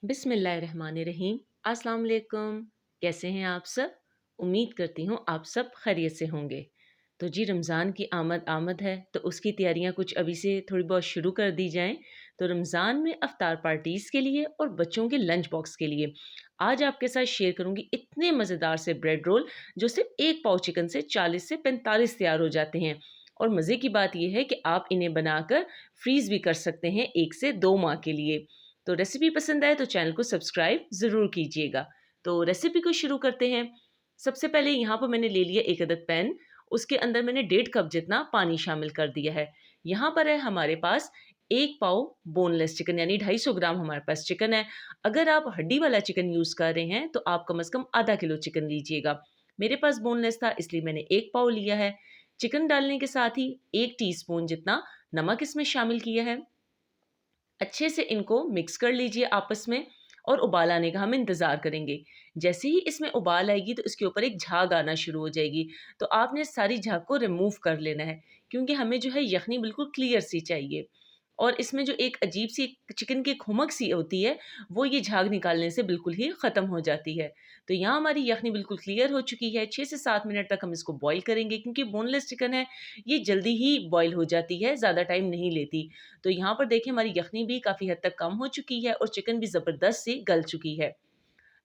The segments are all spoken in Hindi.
बिस्मिल्लाहिर्रहमानिर्रहीम। अस्सलाम वालेकुम। कैसे हैं आप सब? उम्मीद करती हूँ आप सब खैरियत से होंगे। तो जी रमज़ान की आमद आमद है, तो उसकी तैयारियां कुछ अभी से थोड़ी बहुत शुरू कर दी जाएं। तो रमज़ान में अफ्तार पार्टीज़ के लिए और बच्चों के लंच बॉक्स के लिए आज आपके साथ शेयर करूंगी इतने मज़ेदार से ब्रेड रोल जो सिर्फ एक पाव चिकन से 40 से 45 तैयार हो जाते हैं। और मज़े की बात यह है कि आप इन्हें बनाकर फ्रीज़ भी कर सकते हैं 1 से 2 माह के लिए। तो रेसिपी पसंद आए तो चैनल को सब्सक्राइब ज़रूर कीजिएगा। तो रेसिपी को शुरू करते हैं। सबसे पहले यहाँ पर मैंने ले लिया एक अदद पैन। उसके अंदर मैंने 1.5 कप जितना पानी शामिल कर दिया है। यहाँ पर है हमारे पास 1 पाव बोनलेस चिकन यानी 250 ग्राम हमारे पास चिकन है। अगर आप हड्डी वाला चिकन यूज़ कर रहे हैं तो आप कम से कम आधा किलो चिकन लीजिएगा। मेरे पास बोनलेस था इसलिए मैंने 1 पाव लिया है। चिकन डालने के साथ ही 1 टीस्पून जितना नमक इसमें शामिल किया है। अच्छे से इनको मिक्स कर लीजिए आपस में और उबाल आने का हम इंतज़ार करेंगे। जैसे ही इसमें उबाल आएगी तो इसके ऊपर एक झाग आना शुरू हो जाएगी। तो आपने सारी झाग को रिमूव कर लेना है क्योंकि हमें जो है यखनी बिल्कुल क्लियर सी चाहिए। और इसमें जो एक अजीब सी चिकन की खुमक सी होती है वो ये झाग निकालने से बिल्कुल ही ख़त्म हो जाती है। तो यहाँ हमारी यखनी बिल्कुल क्लियर हो चुकी है। 6 से 7 मिनट तक हम इसको बॉईल करेंगे क्योंकि बोनलेस चिकन है, ये जल्दी ही बॉईल हो जाती है, ज़्यादा टाइम नहीं लेती। तो यहाँ पर देखिए हमारी यखनी भी काफ़ी हद तक कम हो चुकी है और चिकन भी ज़बरदस्त सी गल चुकी है।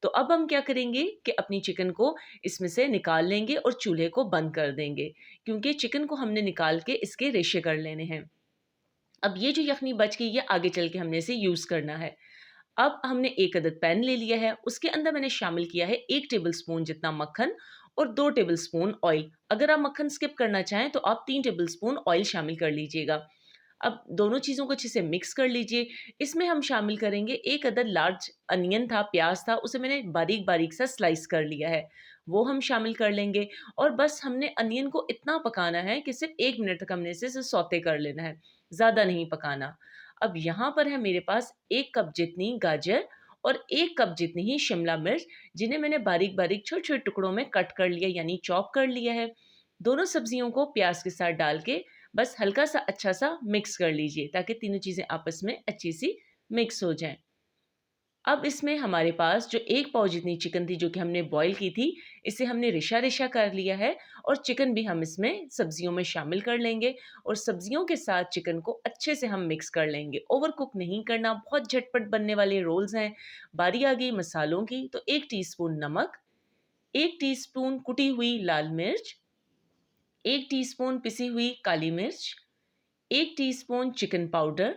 तो अब हम क्या करेंगे कि अपनी चिकन को इसमें से निकाल लेंगे और चूल्हे को बंद कर देंगे क्योंकि चिकन को हमने निकाल के इसके रेशे कर लेने हैं। अब ये जो यखनी बच गई है आगे चल के हमने इसे यूज़ करना है। अब हमने एक अदद पैन ले लिया है, उसके अंदर मैंने शामिल किया है 1 टेबलस्पून जितना मक्खन और 2 टेबलस्पून ऑयल। अगर आप मक्खन स्किप करना चाहें तो आप 3 टेबलस्पून ऑयल शामिल कर लीजिएगा। अब दोनों चीज़ों को अच्छे से मिक्स कर लीजिए। इसमें हम शामिल करेंगे एक अदद लार्ज अनियन था, प्याज था, उसे मैंने बारीक बारीक सा स्लाइस कर लिया है, वो हम शामिल कर लेंगे। और बस हमने अनियन को इतना पकाना है कि सिर्फ 1 मिनट तक हमने इसे सौते कर लेना है, ज़्यादा नहीं पकाना। अब यहाँ पर है मेरे पास 1 कप जितनी गाजर और 1 कप जितनी ही शिमला मिर्च, जिन्हें मैंने बारीक बारीक छोटे छोटे टुकड़ों में कट कर लिया यानी चॉप कर लिया है। दोनों सब्जियों को प्याज के साथ डाल के बस हल्का सा अच्छा सा मिक्स कर लीजिए ताकि तीनों चीज़ें आपस में अच्छी सी मिक्स हो जाएं। अब इसमें हमारे पास जो 1 पाव जितनी चिकन थी जो कि हमने बॉईल की थी, इसे हमने रिशा रिशा कर लिया है और चिकन भी हम इसमें सब्जियों में शामिल कर लेंगे और सब्जियों के साथ चिकन को अच्छे से हम मिक्स कर लेंगे। ओवर कुक नहीं करना, बहुत झटपट बनने वाले रोल्स हैं। बारी आ गई मसालों की, तो 1 टीस्पून नमक, 1 टीस्पून कुटी हुई लाल मिर्च, 1 टीस्पून पिसी हुई काली मिर्च, 1 टीस्पून चिकन पाउडर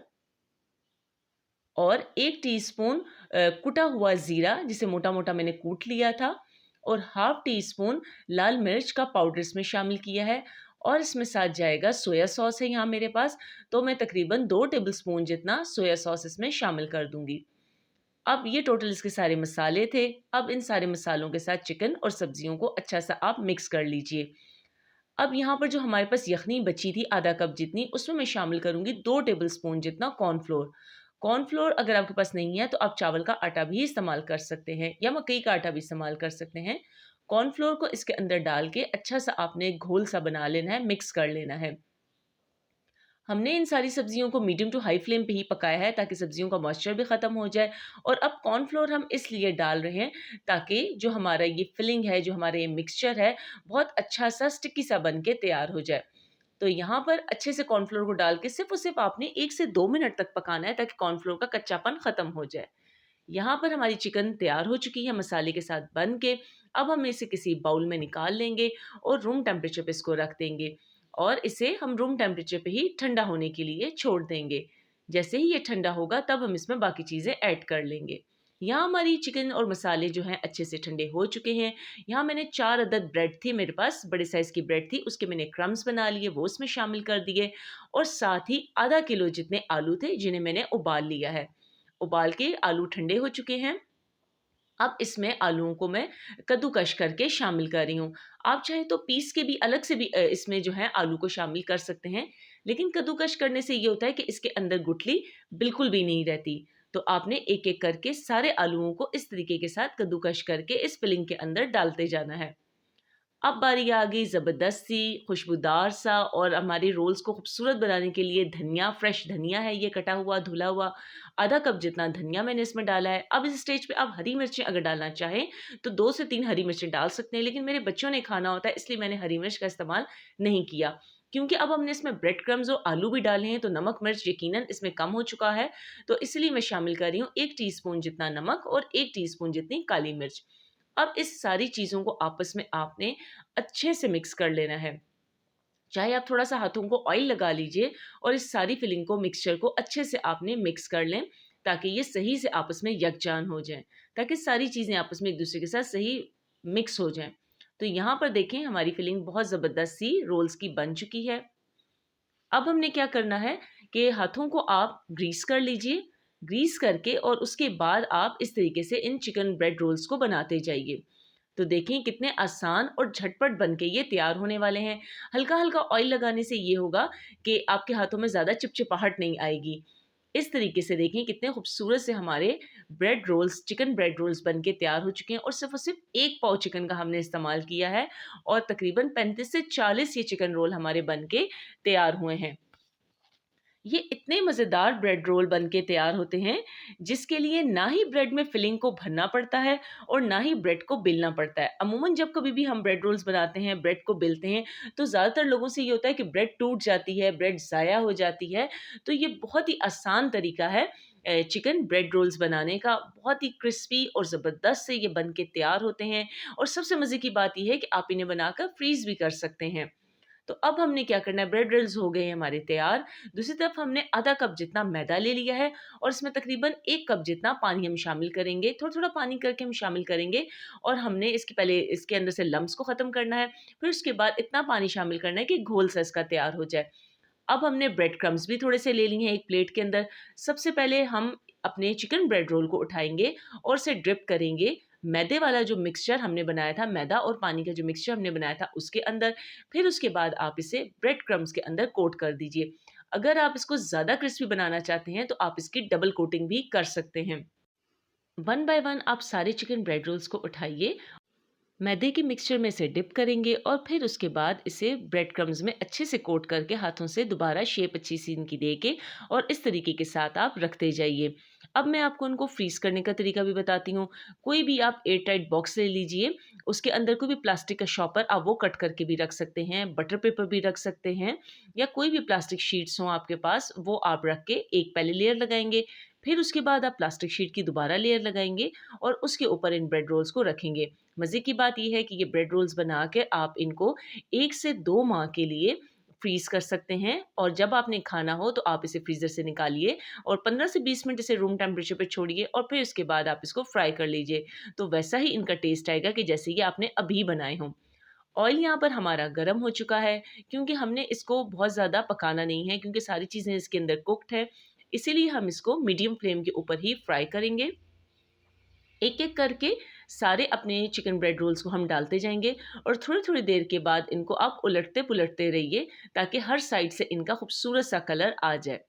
और 1 टीस्पून कुटा हुआ ज़ीरा जिसे मोटा मोटा मैंने कूट लिया था और हाफ टी स्पून लाल मिर्च का पाउडर इसमें शामिल किया है। और इसमें साथ जाएगा सोया सॉस है यहाँ मेरे पास, तो मैं तकरीबन 2 टेबलस्पून जितना सोया सॉस इसमें शामिल कर दूंगी। अब ये टोटल इसके सारे मसाले थे। अब इन सारे मसालों के साथ चिकन और सब्जियों को अच्छा सा आप मिक्स कर लीजिए। अब यहाँ पर जो हमारे पास यखनी बची थी आधा कप जितनी, उसमें मैं शामिल करूँगी 2 टेबलस्पून जितना कॉर्नफ्लोर। कॉर्नफ्लोर अगर आपके पास नहीं है तो आप चावल का आटा भी इस्तेमाल कर सकते हैं या मकई का आटा भी इस्तेमाल कर सकते हैं। कॉर्नफ्लोर को इसके अंदर डाल के अच्छा सा आपने एक घोल सा बना लेना है, मिक्स कर लेना है। हमने इन सारी सब्जियों को मीडियम टू हाई फ्लेम पे ही पकाया है ताकि सब्जियों का मॉइस्चर भी ख़त्म हो जाए। और अब कॉर्नफ्लोर हम इसलिए डाल रहे हैं ताकि जो हमारा ये फिलिंग है, जो हमारा ये मिक्सचर है, बहुत अच्छा सा स्टिकी सा बन के तैयार हो जाए। तो यहाँ पर अच्छे से कॉर्नफ्लोर को डाल के सिर्फ और सिर्फ आपने 1 से 2 मिनट तक पकाना है ताकि कॉर्नफ्लोर का कच्चापन ख़त्म हो जाए। यहाँ पर हमारी चिकन तैयार हो चुकी है मसाले के साथ बन के। अब हम इसे किसी बाउल में निकाल लेंगे और रूम टेम्परेचर पे इसको रख देंगे और इसे हम रूम टेम्परेचर पे ही ठंडा होने के लिए छोड़ देंगे। जैसे ही ये ठंडा होगा तब हम इसमें बाकी चीज़ें ऐड कर लेंगे। यहाँ हमारी चिकन और मसाले जो हैं अच्छे से ठंडे हो चुके हैं। यहाँ मैंने 4 अदद ब्रेड थी मेरे पास, बड़े साइज़ की ब्रेड थी, उसके मैंने क्रम्स बना लिए, वो उसमें शामिल कर दिए और साथ ही आधा किलो जितने आलू थे जिन्हें मैंने उबाल लिया है। उबाल के आलू ठंडे हो चुके हैं। अब इसमें आलूओं को मैं कद्दूकश करके शामिल कर रही हूँ। आप चाहें तो पीस के भी अलग से भी इसमें जो है आलू को शामिल कर सकते हैं, लेकिन कद्दूकश करने से ये होता है कि इसके अंदर गुठली बिल्कुल भी नहीं रहती। तो आपने एक-एक करके सारे आलूओं को इस तरीके के साथ कद्दूकश करके इस फिलिंग के अंदर डालते जाना है। अब बारी आ गई ज़बरदस्त सी खुशबूदार सा और हमारे रोल्स को खूबसूरत बनाने के लिए धनिया, फ्रेश धनिया है ये कटा हुआ, धुला हुआ, आधा कप जितना धनिया मैंने इसमें डाला है। अब इस स्टेज पे आप हरी मिर्चें अगर डालना चाहें तो 2 से 3 हरी मिर्चें डाल सकते हैं, लेकिन मेरे बच्चों ने खाना होता है इसलिए मैंने हरी मिर्च का इस्तेमाल नहीं किया। क्योंकि अब हमने इसमें ब्रेड क्रम्स और आलू भी डाले हैं तो नमक मिर्च यकीनन इसमें कम हो चुका है, तो इसलिए मैं शामिल कर रही हूँ 1 टीस्पून जितना नमक और 1 टीस्पून जितनी काली मिर्च। अब इस सारी चीज़ों को आपस में आपने अच्छे से मिक्स कर लेना है। चाहे आप थोड़ा-सा हाथों को ऑयल लगा लीजिए और इस सारी फिलिंग को, मिक्सचर को अच्छे से आपने मिक्स कर लें, ताकि ये सही से आपस में यकजान हो जाएँ, ताकि सारी चीज़ें आपस में एक-दूसरे के साथ सही मिक्स हो जाएँ। तो यहाँ पर देखें हमारी फिलिंग बहुत ज़बरदस्त सी रोल्स की बन चुकी है। अब हमने क्या करना है कि हाथों को आप ग्रीस कर लीजिए, ग्रीस करके और उसके बाद आप इस तरीके से इन चिकन ब्रेड रोल्स को बनाते जाइए। तो देखें कितने आसान और झटपट बन के ये तैयार होने वाले हैं। हल्का-हल्का ऑयल लगाने से ये होगा कि आपके हाथों में ज़्यादा चिपचिपाहट नहीं आएगी। इस तरीके से देखें कितने खूबसूरत से हमारे bread rolls, chicken bread rolls बन के तैयार हो चुके हैं और सिर्फ़ और सिर्फ़ 1 पाव चिकन का हमने इस्तेमाल किया है और तकरीबन 35 से 40 ये चिकन रोल हमारे बन के तैयार हुए हैं। ये इतने मज़ेदार ब्रेड रोल बन के तैयार होते हैं, जिसके लिए ना ही ब्रेड में फिलिंग को भरना पड़ता है और ना ही ब्रेड को बेलना पड़ता है। अमूमन जब कभी भी हम ब्रेड रोल्स बनाते हैं, ब्रेड को बेलते हैं, तो ज़्यादातर लोगों से ये होता है कि ब्रेड टूट जाती है, ब्रेड ज़ाया हो जाती है। तो ये बहुत ही आसान तरीका है चिकन ब्रेड रोल्स बनाने का। बहुत ही क्रिस्पी और ज़बरदस्त से ये बन के तैयार होते हैं और सबसे मज़े की बात ये है कि आप इन्हें बनाकर फ्रीज़ भी कर सकते हैं। तो अब हमने क्या करना है, ब्रेड रोल्स हो गए हैं हमारे तैयार। दूसरी तरफ हमने आधा कप जितना मैदा ले लिया है और इसमें तकरीबन 1 कप जितना पानी हम शामिल करेंगे। थोड़ा-थोड़ा पानी करके हम शामिल करेंगे और हमने इसके पहले इसके अंदर से लम्प्स को ख़त्म करना है। फिर उसके बाद इतना पानी शामिल करना है कि घोल सा इसका तैयार हो जाए। अब हमने ब्रेड क्रम्स भी थोड़े से ले लिए हैं एक प्लेट के अंदर। सबसे पहले हम अपने चिकन ब्रेड रोल को उठाएँगे और उसे ड्रिप करेंगे मैदे वाला जो मिक्सचर हमने बनाया था, मैदा और पानी का जो मिक्सचर हमने बनाया था उसके अंदर। फिर उसके बाद आप इसे ब्रेड क्रम्स के अंदर कोट कर दीजिए। अगर आप इसको ज़्यादा क्रिस्पी बनाना चाहते हैं तो आप इसकी डबल कोटिंग भी कर सकते हैं। वन बाय वन आप सारे चिकन ब्रेड रोल्स को उठाइए, मैदे के मिक्सचर में इसे डिप करेंगे और फिर उसके बाद इसे ब्रेड क्रम्स में अच्छे से कोट करके हाथों से दोबारा शेप अच्छी सी इनकी दे के और इस तरीके के साथ आप रखते जाइए। अब मैं आपको उनको फ्रीज़ करने का तरीका भी बताती हूँ। कोई भी आप एयर टाइट बॉक्स ले लीजिए, उसके अंदर कोई भी प्लास्टिक का शॉपर आप वो कट करके भी रख सकते हैं, बटर पेपर भी रख सकते हैं या कोई भी प्लास्टिक शीट्स हों आपके पास वो आप रख के एक पहले लेयर लगाएँगे, फिर उसके बाद आप प्लास्टिक शीट की दोबारा लेयर लगाएँगे और उसके ऊपर इन ब्रेड रोल्स को रखेंगे। मज़े की बात ये है कि ये ब्रेड रोल्स बना के आप इनको 1 से 2 माह के लिए फ्रीज़ कर सकते हैं और जब आपने खाना हो तो आप इसे फ्रीज़र से निकालिए और 15 से 20 मिनट इसे रूम टेम्परेचर पे छोड़िए और फिर उसके बाद आप इसको फ्राई कर लीजिए। तो वैसा ही इनका टेस्ट आएगा कि जैसे ये आपने अभी बनाए हों। ऑयल यहाँ पर हमारा गरम हो चुका है क्योंकि हमने इसको बहुत ज़्यादा पकाना नहीं है क्योंकि सारी चीज़ें इसके अंदर कुक्ड है। इसीलिए हम इसको मीडियम फ्लेम के ऊपर ही फ्राई करेंगे। एक-एक करके सारे अपने चिकन ब्रेड रोल्स को हम डालते जाएँगे और थोड़ी-थोड़ी देर के बाद इनको आप उलटते-पुलटते रहिए ताकि हर साइड से इनका खूबसूरत सा कलर आ जाए।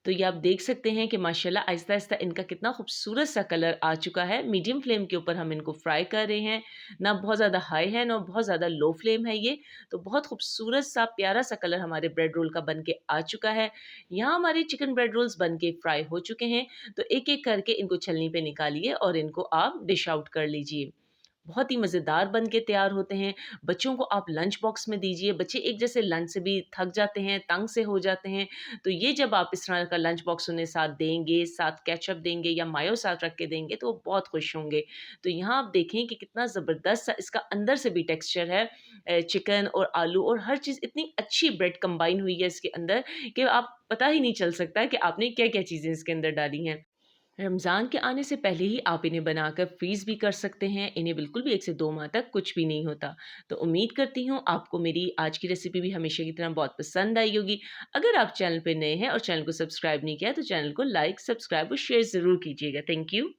तो ये आप देख सकते हैं कि माशाल्लाह आहिस्ता-आहिस्ता इनका कितना खूबसूरत सा कलर आ चुका है। मीडियम फ्लेम के ऊपर हम इनको फ्राई कर रहे हैं, ना बहुत ज़्यादा हाई है, ना बहुत ज़्यादा लो फ्लेम है ये। तो बहुत खूबसूरत सा प्यारा सा कलर हमारे ब्रेड रोल का बन के आ चुका है। यहाँ हमारे चिकन ब्रेड रोल्स बन के फ्राई हो चुके हैं, तो एक-एक करके इनको छलनी पे निकालिए और इनको आप डिश आउट कर लीजिए। बहुत ही मज़ेदार बन के तैयार होते हैं। बच्चों को आप लंच बॉक्स में दीजिए, बच्चे एक जैसे लंच से भी थक जाते हैं, तंग से हो जाते हैं, तो ये जब आप इस तरह का लंच बॉक्स उन्हें साथ देंगे, साथ केचअप देंगे या मायो साथ रख के देंगे, तो वो बहुत खुश होंगे। तो यहाँ आप देखें कि कितना ज़बरदस्त सा इसका अंदर से भी टेक्सचर है चिकन और आलू और हर चीज़ इतनी अच्छी ब्रेड कंबाइन हुई है इसके अंदर कि आप पता ही नहीं चल सकता है कि आपने क्या-क्या चीज़ें इसके अंदर डाली हैं। रमज़ान के आने से पहले ही आप इन्हें बनाकर फ्रीज़ भी कर सकते हैं। इन्हें बिल्कुल भी 1 से 2 माह तक कुछ भी नहीं होता। तो उम्मीद करती हूँ आपको मेरी आज की रेसिपी भी हमेशा की तरह बहुत पसंद आई होगी। अगर आप चैनल पे नए हैं और चैनल को सब्सक्राइब नहीं किया है तो चैनल को लाइक, सब्सक्राइब और शेयर ज़रूर कीजिएगा। Thank you.